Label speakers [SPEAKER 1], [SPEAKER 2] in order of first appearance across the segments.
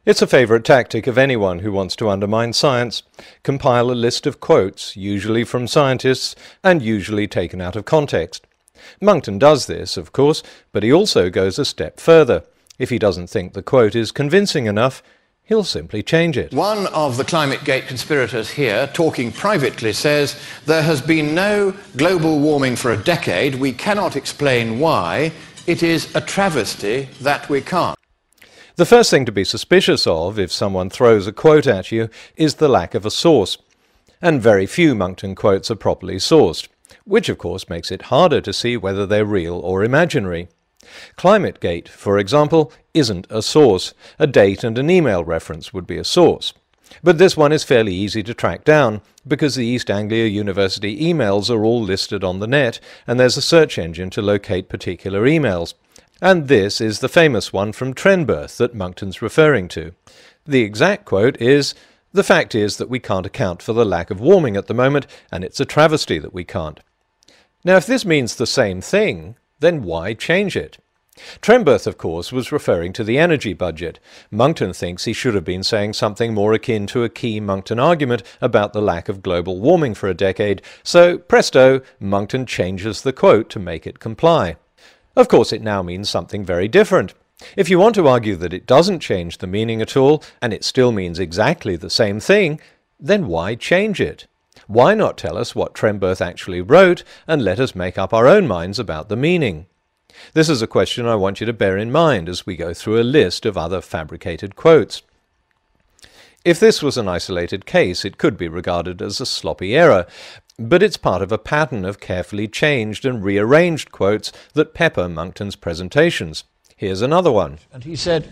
[SPEAKER 1] It's a favourite tactic of anyone who wants to undermine science. Compile a list of quotes, usually from scientists, and usually taken out of context. Monckton does this, of course, but he also goes a step further. If he doesn't think the quote is convincing enough, he'll simply change it.
[SPEAKER 2] One of the ClimateGate conspirators here, talking privately, says there has been no global warming for a decade. We cannot explain why. It is a travesty that we can't.
[SPEAKER 1] The first thing to be suspicious of, if someone throws a quote at you, is the lack of a source. And very few Monckton quotes are properly sourced, which of course makes it harder to see whether they're real or imaginary. ClimateGate, for example, isn't a source. A date and an email reference would be a source. But this one is fairly easy to track down, because the East Anglia University emails are all listed on the net, and there's a search engine to locate particular emails. And this is the famous one from Trenberth that Monckton's referring to. The exact quote is, "The fact is that we can't account for the lack of warming at the moment, and it's a travesty that we can't." Now, if this means the same thing, then why change it? Trenberth, of course, was referring to the energy budget. Monckton thinks he should have been saying something more akin to a key Monckton argument about the lack of global warming for a decade, so presto, Monckton changes the quote to make it comply. Of course, it now means something very different. If you want to argue that it doesn't change the meaning at all, and it still means exactly the same thing, then why change it? Why not tell us what Trenberth actually wrote and let us make up our own minds about the meaning? This is a question I want you to bear in mind as we go through a list of other fabricated quotes. If this was an isolated case, it could be regarded as a sloppy error, but it's part of a pattern of carefully changed and rearranged quotes that pepper Monckton's presentations. Here's another one.
[SPEAKER 3] And he said,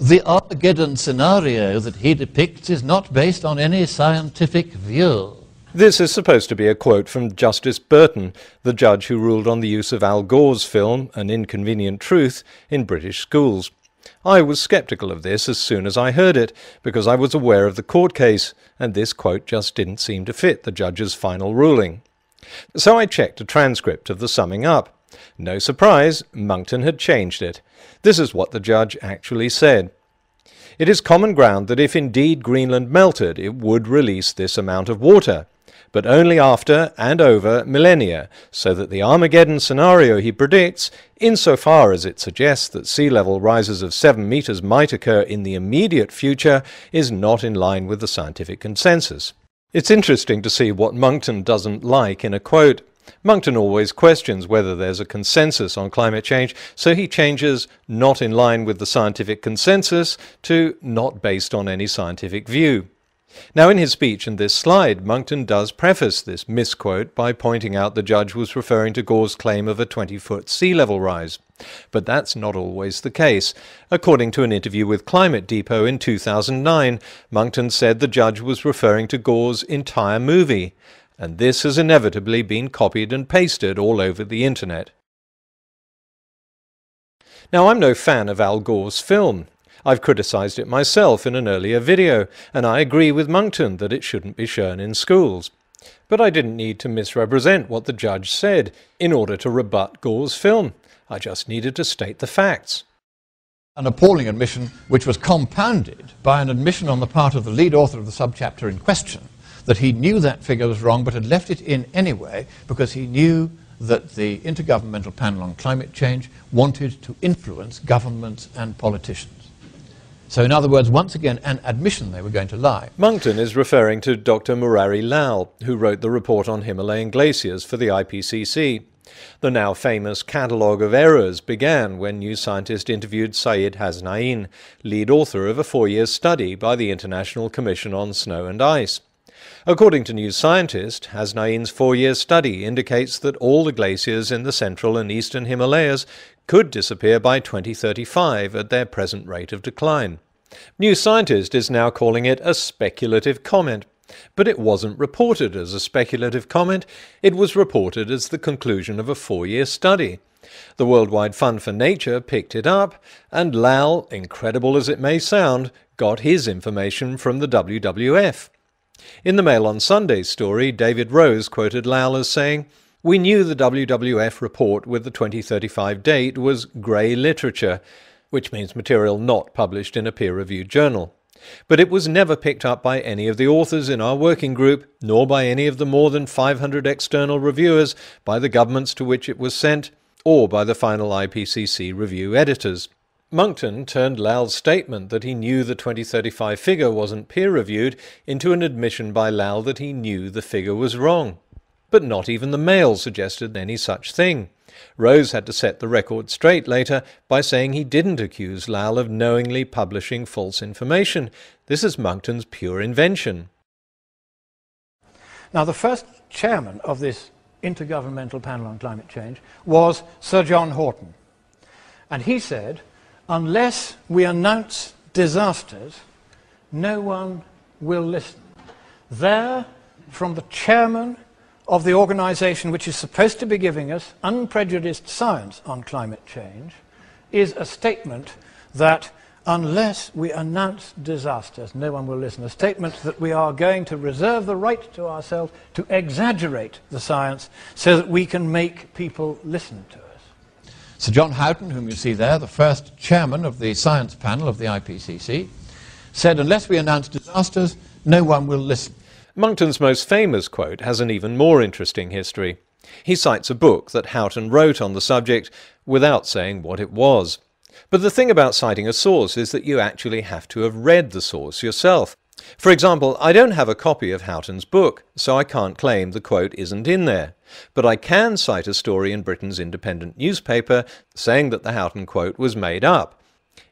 [SPEAKER 3] "The Armageddon scenario that he depicts is not based on any scientific view."
[SPEAKER 1] This is supposed to be a quote from Justice Burton, the judge who ruled on the use of Al Gore's film, An Inconvenient Truth, in British schools. I was sceptical of this as soon as I heard it, because I was aware of the court case, and this quote just didn't seem to fit the judge's final ruling. So I checked a transcript of the summing up. No surprise, Monckton had changed it. This is what the judge actually said. "It is common ground that if indeed Greenland melted, it would release this amount of water, but only after and over millennia, so that the Armageddon scenario he predicts, insofar as it suggests that sea level rises of 7 meters might occur in the immediate future, is not in line with the scientific consensus." It's interesting to see what Monckton doesn't like in a quote. Monckton always questions whether there's a consensus on climate change, so he changes "not in line with the scientific consensus" to "not based on any scientific view." Now, in his speech and this slide, Monckton does preface this misquote by pointing out the judge was referring to Gore's claim of a 20-foot sea level rise. But that's not always the case. According to an interview with Climate Depot in 2009, Monckton said the judge was referring to Gore's entire movie, and this has inevitably been copied and pasted all over the internet. Now, I'm no fan of Al Gore's film. I've criticised it myself in an earlier video, and I agree with Monckton that it shouldn't be shown in schools. But I didn't need to misrepresent what the judge said in order to rebut Gore's film. I just needed to state the facts.
[SPEAKER 3] An appalling admission which was compounded by an admission on the part of the lead author of the subchapter in question that he knew that figure was wrong but had left it in anyway because he knew that the Intergovernmental Panel on Climate Change wanted to influence governments and politicians. So in other words, once again, an admission they were going to lie.
[SPEAKER 1] Monckton is referring to Dr. Murari Lal, who wrote the report on Himalayan glaciers for the IPCC. The now famous catalogue of errors began when New Scientist interviewed Syed Hasnain, lead author of a 4-year study by the International Commission on Snow and Ice. According to New Scientist, Hasnain's 4-year study indicates that all the glaciers in the central and eastern Himalayas could disappear by 2035 at their present rate of decline. New Scientist is now calling it a speculative comment, but it wasn't reported as a speculative comment, it was reported as the conclusion of a 4-year study. The Worldwide Fund for Nature picked it up, and Lal, incredible as it may sound, got his information from the WWF. In the Mail on Sunday story, David Rose quoted Lal as saying, "We knew the WWF report with the 2035 date was grey literature, which means material not published in a peer-reviewed journal. But it was never picked up by any of the authors in our working group, nor by any of the more than 500 external reviewers, by the governments to which it was sent, or by the final IPCC review editors. Monckton turned Lal's statement that he knew the 2035 figure wasn't peer-reviewed into an admission by Lal that he knew the figure was wrong. But not even the Mail suggested any such thing. Rose had to set the record straight later by saying he didn't accuse Lal of knowingly publishing false information. This is Monckton's pure invention.
[SPEAKER 3] Now, the first chairman of this Intergovernmental Panel on Climate Change was Sir John Horton. And he said, unless we announce disasters, no one will listen. There, from the chairman of the organisation which is supposed to be giving us unprejudiced science on climate change, is a statement that unless we announce disasters, no one will listen. A statement that we are going to reserve the right to ourselves to exaggerate the science so that we can make people listen to us. Sir John Houghton, whom you see there, the first chairman of the science panel of the IPCC, said, unless we announce disasters, no one will listen.
[SPEAKER 1] Monckton's most famous quote has an even more interesting history. He cites a book that Houghton wrote on the subject without saying what it was. But the thing about citing a source is that you actually have to have read the source yourself. For example, I don't have a copy of Houghton's book, so I can't claim the quote isn't in there. But I can cite a story in Britain's independent newspaper saying that the Houghton quote was made up.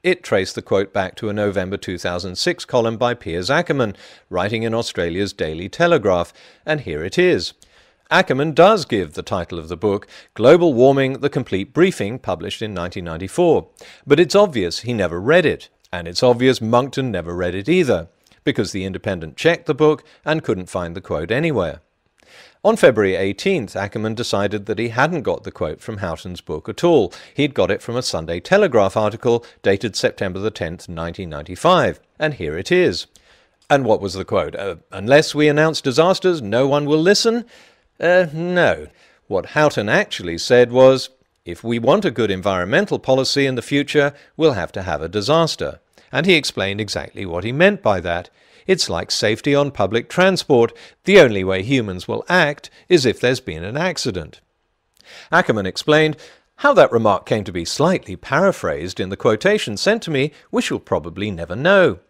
[SPEAKER 1] It traced the quote back to a November 2006 column by Piers Ackerman, writing in Australia's Daily Telegraph, and here it is. Ackerman does give the title of the book, Global Warming, The Complete Briefing, published in 1994. But it's obvious he never read it, and it's obvious Monckton never read it either, because the Independent checked the book and couldn't find the quote anywhere. On February 18th, Ackerman decided that he hadn't got the quote from Houghton's book at all. He'd got it from a Sunday Telegraph article dated September the 10th, 1995. And here it is. And what was the quote? Unless we announce disasters, no one will listen? No. What Houghton actually said was, if we want a good environmental policy in the future, we'll have to have a disaster. And he explained exactly what he meant by that. It's like safety on public transport. The only way humans will act is if there's been an accident. Ackerman explained how that remark came to be slightly paraphrased in the quotation sent to me we shall probably never know.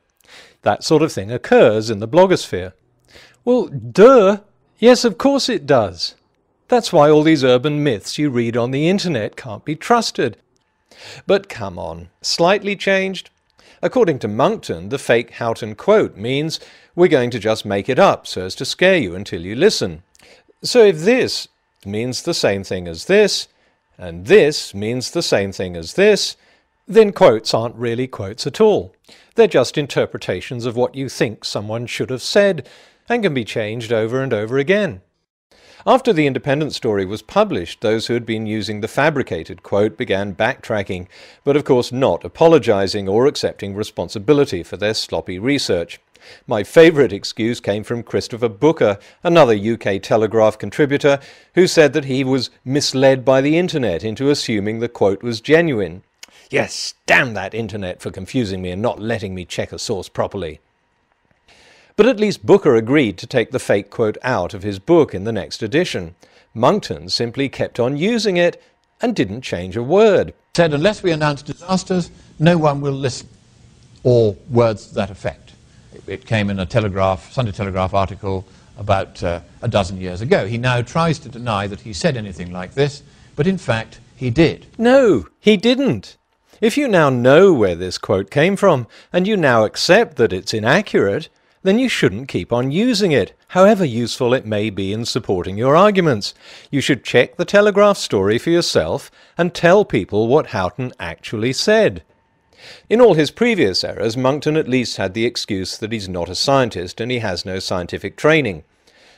[SPEAKER 1] That sort of thing occurs in the blogosphere. Well, duh! Yes, of course it does. That's why all these urban myths you read on the internet can't be trusted. But come on, slightly changed? According to Monckton, the fake Houghton quote means we're going to just make it up so as to scare you until you listen. So if this means the same thing as this, and this means the same thing as this, then quotes aren't really quotes at all. They're just interpretations of what you think someone should have said, and can be changed over and over again. After the Independent story was published, those who had been using the fabricated quote began backtracking, but of course not apologising or accepting responsibility for their sloppy research. My favourite excuse came from Christopher Booker, another UK Telegraph contributor, who said that he was misled by the internet into assuming the quote was genuine. Yes, damn that internet for confusing me and not letting me check a source properly. But at least Booker agreed to take the fake quote out of his book in the next edition. Monckton simply kept on using it and didn't change a word.
[SPEAKER 3] Said, unless we announce disasters, no one will listen. Or words to that effect. It came in a Sunday Telegraph article about a dozen years ago. He now tries to deny that he said anything like this, but in fact he did.
[SPEAKER 1] No, he didn't. If you now know where this quote came from, and you now accept that it's inaccurate, then you shouldn't keep on using it, however useful it may be in supporting your arguments. You should check the Telegraph story for yourself and tell people what Houghton actually said. In all his previous errors, Monckton at least had the excuse that he's not a scientist and he has no scientific training.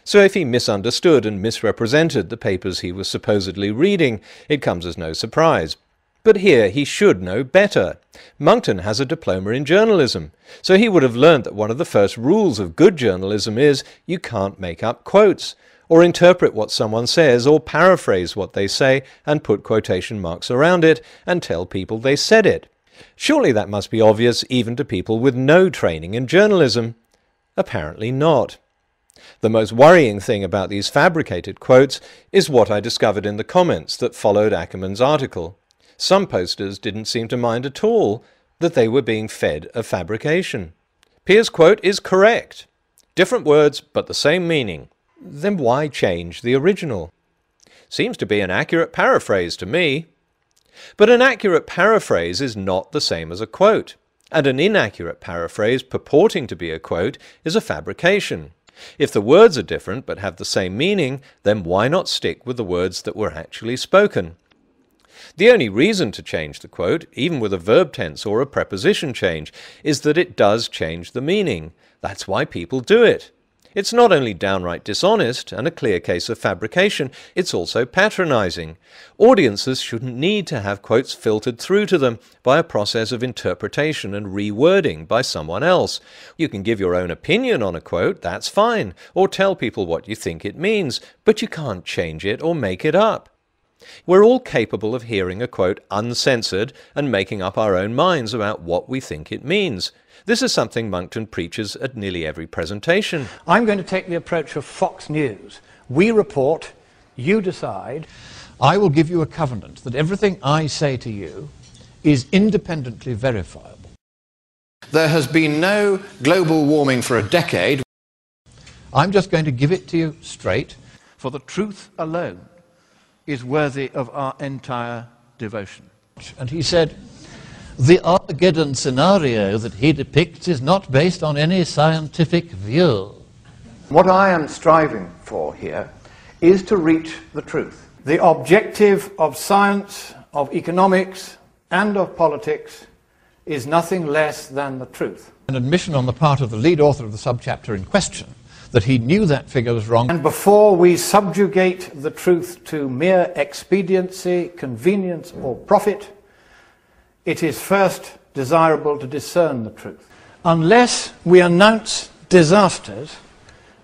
[SPEAKER 1] So if he misunderstood and misrepresented the papers he was supposedly reading, it comes as no surprise. But here he should know better. Monckton has a diploma in journalism, so he would have learnt that one of the first rules of good journalism is you can't make up quotes, or interpret what someone says, or paraphrase what they say and put quotation marks around it and tell people they said it. Surely that must be obvious even to people with no training in journalism. Apparently not. The most worrying thing about these fabricated quotes is what I discovered in the comments that followed Ackerman's article. Some posters didn't seem to mind at all that they were being fed a fabrication. Pearce's quote is correct. Different words, but the same meaning. Then why change the original? Seems to be an accurate paraphrase to me. But an accurate paraphrase is not the same as a quote, and an inaccurate paraphrase purporting to be a quote is a fabrication. If the words are different but have the same meaning, then why not stick with the words that were actually spoken? The only reason to change the quote, even with a verb tense or a preposition change, is that it does change the meaning. That's why people do it. It's not only downright dishonest and a clear case of fabrication, it's also patronizing. Audiences shouldn't need to have quotes filtered through to them by a process of interpretation and rewording by someone else. You can give your own opinion on a quote, that's fine, or tell people what you think it means, but you can't change it or make it up. We're all capable of hearing a quote uncensored and making up our own minds about what we think it means. This is something Monckton preaches at nearly every presentation.
[SPEAKER 4] I'm going to take the approach of Fox News. We report, you decide.
[SPEAKER 3] I will give you a covenant that everything I say to you is independently verifiable.
[SPEAKER 2] There has been no global warming for a decade.
[SPEAKER 3] I'm just going to give it to you straight, for the truth alone is worthy of our entire devotion. And he said, the Armageddon scenario that he depicts is not based on any scientific view.
[SPEAKER 4] What I am striving for here is to reach the truth. The objective of science, of economics, and of politics is nothing less than the truth.
[SPEAKER 3] An admission on the part of the lead author of the subchapter in question that he knew that figure was wrong.
[SPEAKER 4] And before we subjugate the truth to mere expediency, convenience, or profit, it is first desirable to discern the truth. Unless we announce disasters,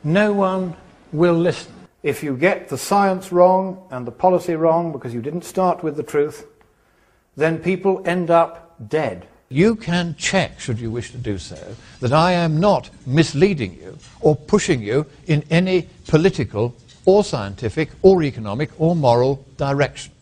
[SPEAKER 4] no one will listen. If you get the science wrong and the policy wrong because you didn't start with the truth, then people end up dead.
[SPEAKER 3] You can check, should you wish to do so, that I am not misleading you or pushing you in any political or scientific or economic or moral direction.